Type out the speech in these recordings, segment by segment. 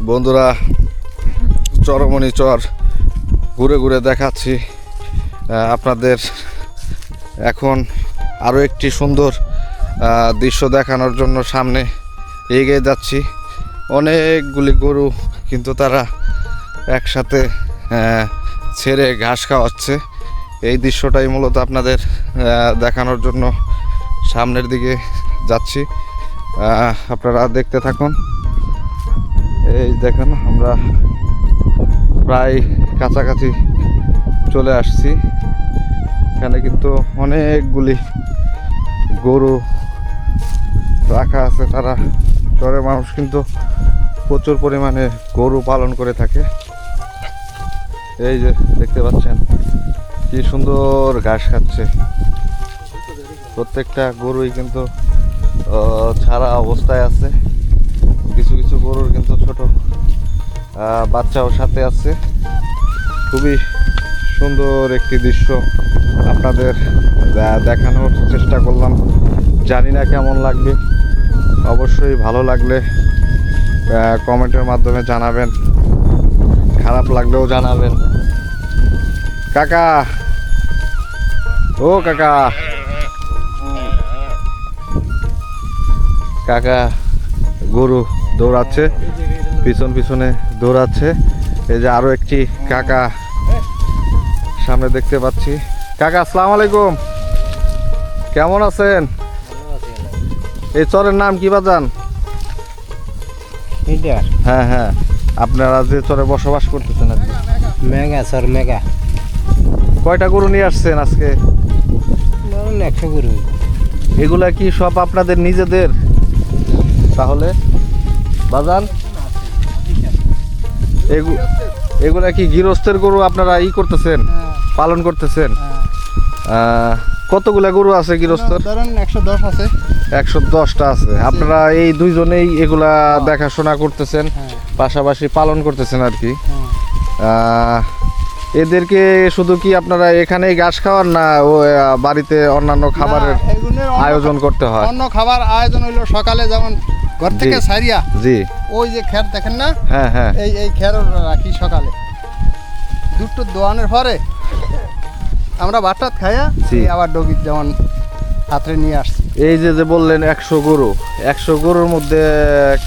বন্ধুরা, চরমনি চর ঘুরে ঘুরে দেখাচ্ছি আপনাদের। এখন আরও একটি সুন্দর দৃশ্য দেখানোর জন্য সামনে এগিয়ে যাচ্ছি। অনেকগুলি গরু কিন্তু তারা একসাথে ছেড়ে ঘাস খাওয়াচ্ছে। এই দৃশ্যটাই মূলত আপনাদের দেখানোর জন্য সামনের দিকে যাচ্ছি। আপনারা দেখতে থাকুন। এই দেখেন, আমরা প্রায় কাছাকাছি চলে আসছি। এখানে কিন্তু অনেকগুলি গরু রাখা আছে। তারা চরের মানুষ কিন্তু প্রচুর পরিমাণে গরু পালন করে থাকে। এই যে দেখতে পাচ্ছেন কি সুন্দর ঘাস খাচ্ছে। প্রত্যেকটা গরুই কিন্তু ছাড়া অবস্থায় আছে। কিছু কিছু গরুর কিন্তু ছোট বাচ্চাও সাথে আছে। খুবই সুন্দর একটি দৃশ্য আপনাদের দেখানোর চেষ্টা করলাম। জানি না কেমন লাগবে, অবশ্যই ভালো লাগলে কমেন্টের মাধ্যমে জানাবেন, খারাপ লাগলেও জানাবেন। কাকা, ও কাকা, কাকা গরু দৌড়াচ্ছে, পিছন পিছনে দৌড়াচ্ছে। এই যে আরো একটি কাকা সামনে দেখতে পাচ্ছি। কাকা, আসসালামু আলাইকুম, কেমন আছেন? এই চরের নাম কি বাজান? হ্যাঁ হ্যাঁ, আপনারা যে চরে বসবাস করতেছেন আর কি? Mega sir, mega. কয়টা গরু নিয়ে আসছেন আজকে? 100 গরু। এগুলা কি সব আপনাদের নিজেদের? তাহলে বাজান, এগুলা কি গৃহস্থের গরু আপনারা করতেছেন, পালন করতেছেন? কতগুলা গরু আছে গৃহস্থের? 110 আছে। 110টা আছে। আপনারা এই দুইজনেই এগুলা দেখাশোনা করতেছেন, পাশাপাশি পালন করতেছেন আর কি। এদেরকে শুধু কি আপনারা এখানেই ঘাস খাওয়ার, না ও বাড়িতে অন্যান্য খাবারের আয়োজন করতে হয়? অন্য খাবার আয়োজন হইলো সকালে, যেমন ঘর থেকে সারিয়া, জি, ওই যে খের দেখেন না, হ্যাঁ হ্যাঁ, এই খের রাখি সকালে। দুটো দোয়ানের পরে আমরা ভাত খাইয়া আবার ডগির যেমন হাতে নিয়ে আসছি। এই যে যে বললেন 100 গরু, 100 গরুর মধ্যে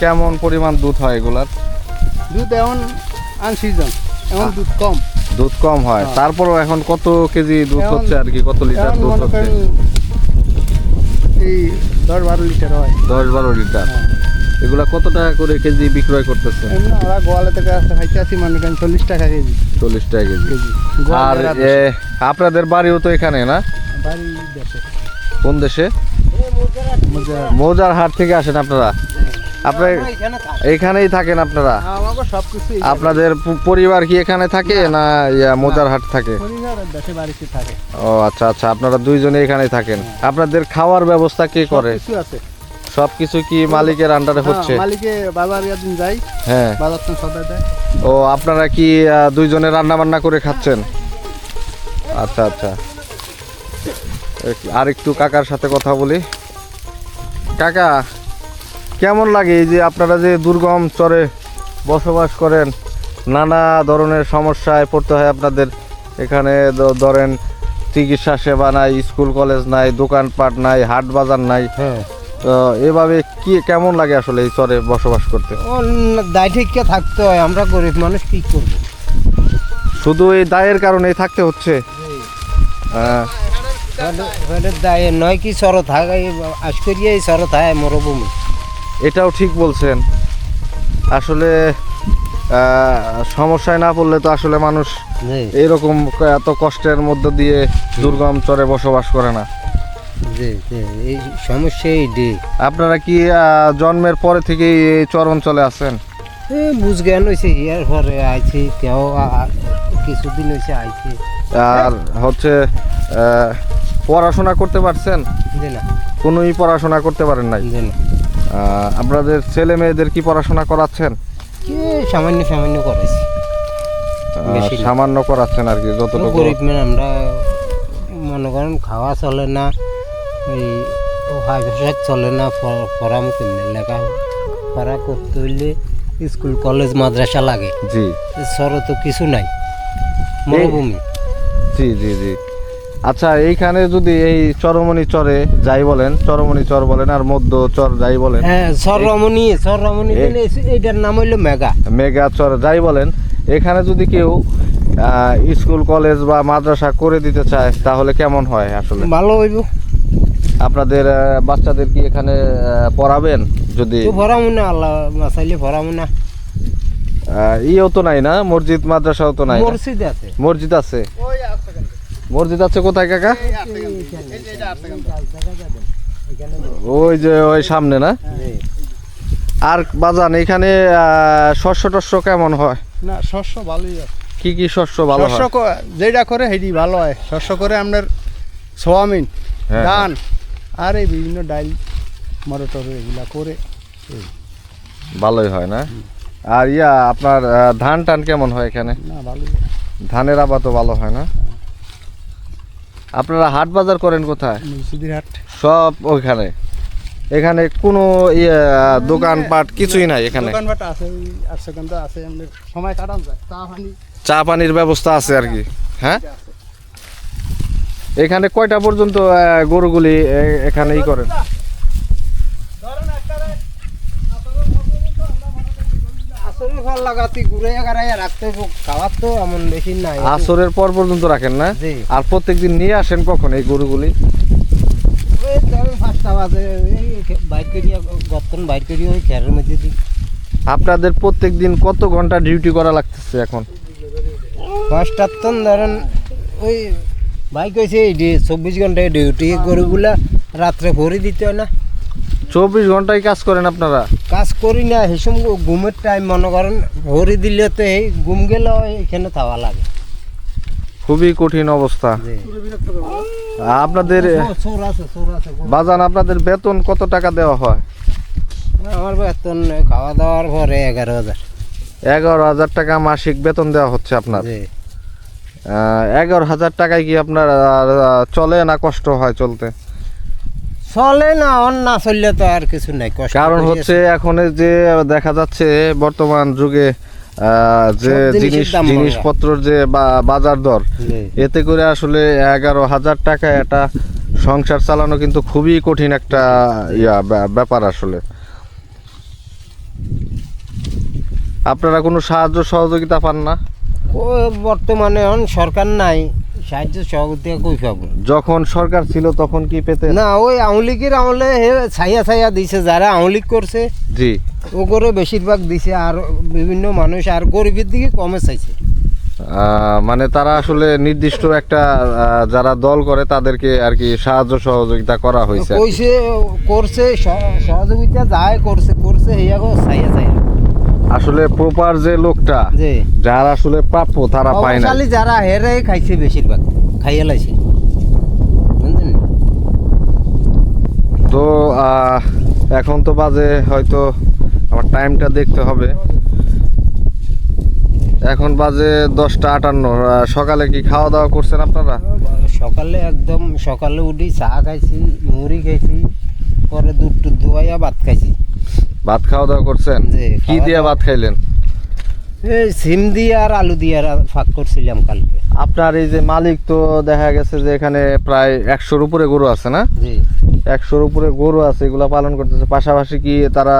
কেমন পরিমাণ দুধ হয় এগুলার? দুধ এখন আনসিজন, এখন দুধ কম। দুধ কম হয়, তারপরও এখন কত কেজি দুধ হচ্ছে আর কি? কত লিটার দুধ হচ্ছে? এই 10-12 লিটার হয়। 10-12 লিটার। এগুলা কত টাকা করে কেজি বিক্রয় করতেছে? আমরা গোয়ালে থেকে খাইতেছি, মনে করেন 40 টাকা কেজি। 40 টাকা কেজি। আর আপনাদের বাড়িও তো এখানে না? বাড়ি দেশে। কোন দেশে? মৌজার হাট থেকে আসেন আপনারা? আপনারা এখানেই থাকেন আপনারা? আপনাদের পরিবার কি এখানে থাকে না মৌজার হাট থাকে? ও আচ্ছা আচ্ছা, আপনারা দুইজনে এখানেই থাকেন। আপনাদের খাওয়ার ব্যবস্থা কে করে? সবকিছু কি মালিকের আন্ডারে হচ্ছে? মালিকে বাজার দিন যাই, হ্যাঁ, বাজার তো সদাই দেয়। ও আপনারা কি দুইজনে রান্না বান্না করে খাচ্ছেন? আচ্ছা আচ্ছা। আর একটু কাকার সাথে কথা বলি। কাকা, কেমন লাগে এই যে আপনারা যে দুর্গম চরে বসবাস করেন, নানা ধরনের সমস্যায় পড়তে হয় আপনাদের? এখানে ধরেন চিকিৎসা সেবা নাই, স্কুল কলেজ নাই, দোকানপাট নাই, হাট বাজার নাই। তো এভাবে কি কেমন লাগে আসলে এই চরে বসবাস করতে? দায় ঠিককে থাকতে হয়, আমরা গরিব মানুষ কি করব? শুধু এই দায়ের কারণেই থাকতে হচ্ছে? দায় নয় কি চর থাকে, আজকরিয়া এই চর থাকে মরুভূমি। এটাও ঠিক বলছেন। আসলে সমস্যায় না পড়লে তো আসলে মানুষ এরকম এত কষ্টের মধ্য দিয়ে দুর্গম চরে বসবাস করে না। এই সমস্যাই। আপনারা কি জন্মের পরে থেকেই এই চর অঞ্চলে আছেন? বুঝ জ্ঞান হয়েছে, ইয়ার পরে আইছি, কেউ কিছুদিন হয়েছে আইছি। আর হচ্ছে পড়াশোনা করতে পারছেন? না, কোনোই পড়াশোনা করতে পারেন নাই? আপনাদের ছেলে মেয়েদের কি পড়াশোনা করাচ্ছেন? সামান্য সামান্য করেছি। সামান্য করাচ্ছেন আর কি, যতটুকু। গরিব মেয়ে আমরা, মনে করেন খাওয়া চলে না, এই হাই চলে না, পড়াম কেমনি লেখা পড়া করতে হইলে স্কুল কলেজ মাদ্রাসা লাগে, জি শহরে তো কিছু নাই, মরুভূমি। জি জি জি। আচ্ছা, এইখানে যদি এই চরমনি চরে যাই বলেন, চরমনি চর বলেন আর মধ্য চর যাই বলেন, হ্যাঁ, সররমণি এইটার নাম হইলো মেগা। মেগা চর যাই বলেন, এখানে যদি কেউ স্কুল কলেজ বা মাদ্রাসা করে দিতে চায় তাহলে কেমন হয় আসলে? ভালো হইব। আপনাদের বাচ্চাদের কি এখানে পড়াবেন? যদি তো ভরামু না, আল্লাহ মাসাইলে ভরামু না। ইয়েও তো নাই না, মসজিদ মাদ্রাসাও তো নাই না? মসজিদ আছে। মসজিদ আছে? ওই আর সেকেন্ড মসজিদ আছে কোথায় কাকা? এই আর সেকেন্ড এই যে এটা আর সেকেন্ড ওই যে ওই সামনে না? আর বাজান এখানে শস্য টস্য কেমন হয়? না, শস্য ভালোই আছে। কি কি শস্য ভালো হয়? শস্য যেটা করে সেটি ভালো হয়। শস্য করে আপনার সোয়াবিন, হ্যাঁ, ধান আর এই বিভিন্ন ডাইল মটর এগুলা করে ভালোই হয় না? আর আপনার ধান টান কেমন হয় এখানে? না ভালোই। ধানের আবাদও ভালো হয় না? আপনারা হাট বাজার করেন কোথায়? মুর্শিদির হাট। সব ওইখানে? এখানে কোনো দোকানপাট কিছুই নাই এখানে? দোকানপাট আছে, ওই আর সেকেন্ড আছে, আপনার সময় কাটান যায়। চা পানি চা পানির ব্যবস্থা আছে আর কি? হ্যাঁ, আছে। এখানে কয়টা পর্যন্ত গরুগুলি এখানে করেন? আসলে ফল লাগাতে ঘুরে গাড়াইয়া রাখতে হইব, খাওয়ার তো এমন বেশি নাই। আসরের পর পর্যন্ত রাখেন না? জি। আর প্রত্যেকদিন নিয়ে আসেন কখন এই গরুগুলি? ওই ধরেন 5টা বাজে, এই বাইর করিয়া গতন বাইর করিয়া ওই খেরের মধ্যে দিই। আপনাদের প্রত্যেকদিন কত ঘন্টা ডিউটি করা লাগতেছে এখন? 5টার তন ধরেন ওই বাইক হয়েছে 24 ঘন্টায় ডিউটি। গরুগুলা রাত্রে ভরি দিতে হয় না? 24 ঘন্টায় কাজ করেন আপনারা? কাজ করি না, সেসব ঘুমের টাইম মনে করেন ভরি দিলে তো এই ঘুম গেলে এখানে থাওয়া লাগে। খুবই কঠিন অবস্থা। আপনাদের চোর আছে, চোর আছে। বাজান আপনাদের বেতন কত টাকা দেওয়া হয়? আমার বেতন খাওয়া দাওয়ার পরে 11,000। 11,000 টাকা মাসিক বেতন দেওয়া হচ্ছে আপনার? জি। 11,000 টাকায় কি আপনার চলে না কষ্ট হয় চলতে? চলে না, অন না চললে তো আর কিছু নাই, কষ্ট কারণ করি হচ্ছে এখন এই যে দেখা যাচ্ছে বর্তমান যুগে যে সব জিনিসের দাম জিনিসপত্রের যে বাজার দর, জি। এতে করে আসলে 11,000 টাকা এটা সংসার চালানো কিন্তু খুবই কঠিন একটা ব্যাপার আসলে। আপনারা কোনো সাহায্য সহযোগিতা পান না? ও বর্তমানে এখন সরকার নাই, সাহায্য সহযোগিতা কই পাবো? যখন সরকার ছিল তখন কি পেতেন? না, ওই আওয়ামীলীগের আমলে ছাইয়া ছাইয়া দিছে, যারা আওয়ামীলীগ করছে জি। ও করে বেশিরভাগ দিছে, আর বিভিন্ন মানুষ আর গরিবের দিকে কমে চাইছে। মানে তারা আসলে নির্দিষ্ট একটা যারা দল করে তাদেরকে আর কি সাহায্য সহযোগিতা করা হয়েছে। কইছে করছে, সহযোগিতা যায় করছে এইয়াগো ছাইয়া ছাইয়া। আসলে প্রপার যে লোকটা জি। যারা আসলে প্রাপ্য তারা পায় না। অবশ্যই যারা হেরে খাইছে বেশিরভাগ খাইয়া লাইছে, বুঝলেন? তো এখন তো বাজে হয়তো, আমার টাইমটা দেখতে হবে, এখন বাজে 10টা 58। সকালে কি খাওয়া দাওয়া করছেন আপনারা? সকালে একদম সকালে উঠি চা খাইছি, মুড়ি খাইছি, পরে দুধ টুধ দোয়াইয়া ভাত খাইছি। ভাত খাওয়া দাওয়া করছেন? জি, কি খাওয়া দিয়ে দাওয়া। ভাত খাইলেন? এই সিম দিয়ে আর আলু দিয়ে আর ফাঁক করছিলাম কালকে। আপনার এই যে মালিক তো দেখা গেছে যে এখানে প্রায় 100-র উপরে গরু আছে না? জি। 100-র উপরে গরু আছে, এগুলা পালন করতেছে, পাশাপাশি কি তারা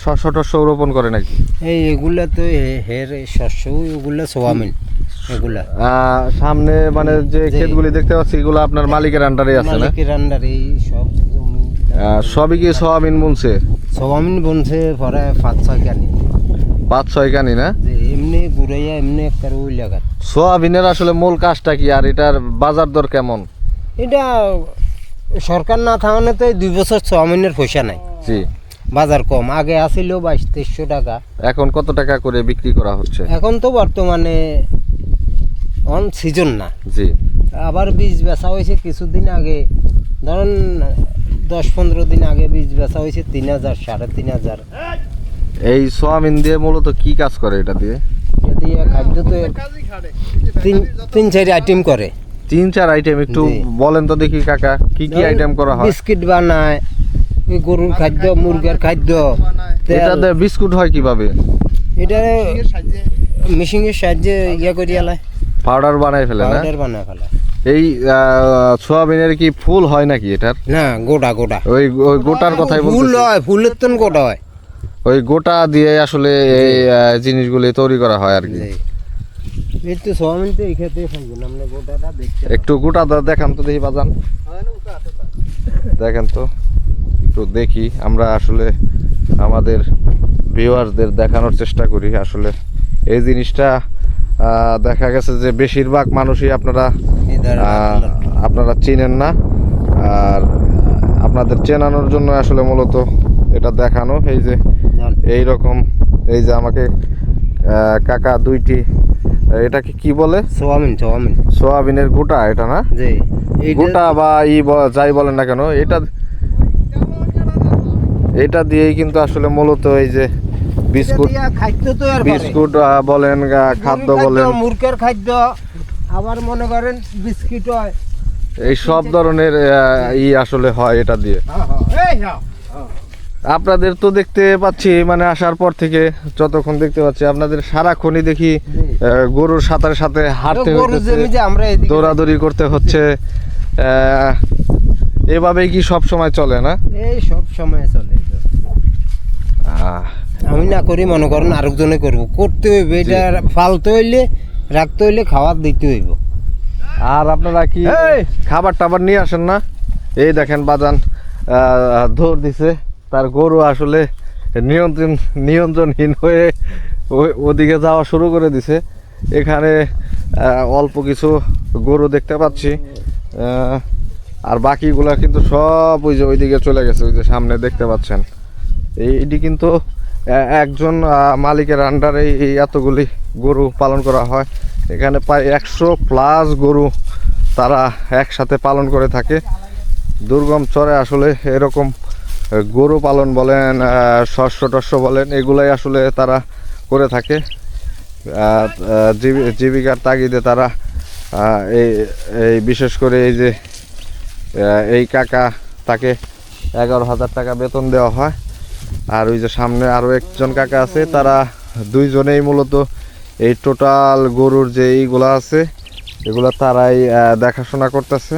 শস্য টস্য রোপণ করে নাকি? এগুলা তো হের শস্য, এগুলা সোয়াবিন, এগুলা সামনে মানে যে জি। ক্ষেতগুলি দেখতে পাচ্ছি এগুলো আপনার মালিকের আন্ডারে আছে না? মালিকের আন্ডার এই সব জমি। সবই কি সোয়াবিন বুনছে? সোয়াবিন বনছে পরে 5-6 কানি। 5-6 কানি না? যে এমনি ঘুরাইয়া এমনি একটা ওই লাগাত। সোয়াবিনের আসলে মূল কাজটা কি, আর এটার বাজার দর কেমন? এটা সরকার না থাকানে তো 2 বছর সোয়াবিনের পয়সা নাই, জি। বাজার কম। আগে আসিল 2200-2300 টাকা, এখন কত টাকা করে বিক্রি করা হচ্ছে? এখন তো বর্তমানে অন সিজন না। জি। আবার বীজ বেচা হয়েছে কিছুদিন আগে, ধরেন 10-15 দিন আগে বীজ বেচা হয়েছে 3,000 3,500। এই সোয়াবিন দিয়ে মূলত কি কাজ করে এটা দিয়ে? এটা দিয়ে খাদ্য তো কাজই খাটে। 3-4 আইটেম করে। 3-4 আইটেম একটু জি। বলেন তো দেখি কাকা, কি কি আইটেম করা হয়? বিস্কিট বানায়, ওই গরুর খাদ্য মুরগার খাদ্য তেল এটাতে বিস্কুট হয় কিভাবে? এটা এর সাহায্যে মেশিনের সাহায্যে ইয়া করি আলায় পাউডার বানাই ফেলে না? পাউডার বানা ফেলা। এই সোয়াবিনের কি ফুল হয় নাকি এটার? না গোটা গোটা ওই ওই গোটার কথাই ফুল বলতেছি। হয়, ফুলের তো গোটা হয়। ওই গোটা দিয়ে আসলে এই জিনিসগুলি তৈরি করা হয় আর কি। এই তো সোয়াবিন তো এই খেতে খাইবেন আপনি গোটাটা দেখতে একটু গোটা দেখান তো দেখি বাজান, দেখেন তো একটু দেখি। আমরা আসলে আমাদের ভিউয়ারদের দেখানোর চেষ্টা করি আসলে এই জিনিসটা। দেখা গেছে যে বেশিরভাগ মানুষই আপনারা আপনারা চিনেন না, আর আপনাদের চেনানোর জন্য আসলে মূলত এটা দেখানো। এই যে এই রকম, এই যে আমাকে কাকা দুইটি, এটাকে কি বলে? সোয়াবিন সোয়াবিন সোয়াবিনের গোটা এটা না? জি গোটা বা যাই বলেন না কেন, এটা দিয়েই কিন্তু আসলে মূলত এই যে বিস্কুট খাদ্য তৈরি করে। বিস্কুট বলেন, খাদ্য বলেন, মুরগের খাদ্য, আবার মনে করেন বিস্কিট হয়, এই সব ধরনের আসলে হয় এটা দিয়ে। আপনাদের তো দেখতে পাচ্ছি মানে আসার পর থেকে যতক্ষণ দেখতে পাচ্ছি আপনাদের সারাক্ষণই দেখি গরুর সাথে সাথে হাঁটতে হচ্ছে, আমরা দৌড়াদৌড়ি করতে হচ্ছে। এভাবেই কি সব সময় চলে না? এই সব সময় চলে। আমি না করি মনে করেন আরেকজনে করবো, করতে হইবে। এটা ফালতে হইলে রাখতে হইলে খাবার দিতে হইব। আর আপনারা কি খাবার টাবার নিয়ে আসেন না? এই দেখেন বাজান দৌড় দিছে, তার গরু আসলে নিয়ন্ত্রণহীন হয়ে ওদিকে যাওয়া শুরু করে দিছে। এখানে অল্প কিছু গরু দেখতে পাচ্ছি, আর বাকিগুলা কিন্তু সব ওই যে ওইদিকে চলে গেছে। ওই যে সামনে দেখতে পাচ্ছেন, এইটি কিন্তু একজন মালিকের আন্ডারে এই এতগুলি গরু পালন করা হয়। এখানে প্রায় 100+ গরু তারা একসাথে পালন করে থাকে। দুর্গম চরে আসলে এরকম গরু পালন বলেন, শস্য টস্য বলেন, এগুলাই আসলে তারা করে থাকে। জীবিকার তাগিদে তারা এই বিশেষ করে এই যে এই কাকা, তাকে 11,000 টাকা বেতন দেওয়া হয়। আর ওই যে সামনে আরও একজন কাকা আছে, তারা দুইজনেই মূলত এই টোটাল গরুর যে এইগুলা আছে এগুলো তারাই দেখাশোনা করতেছে।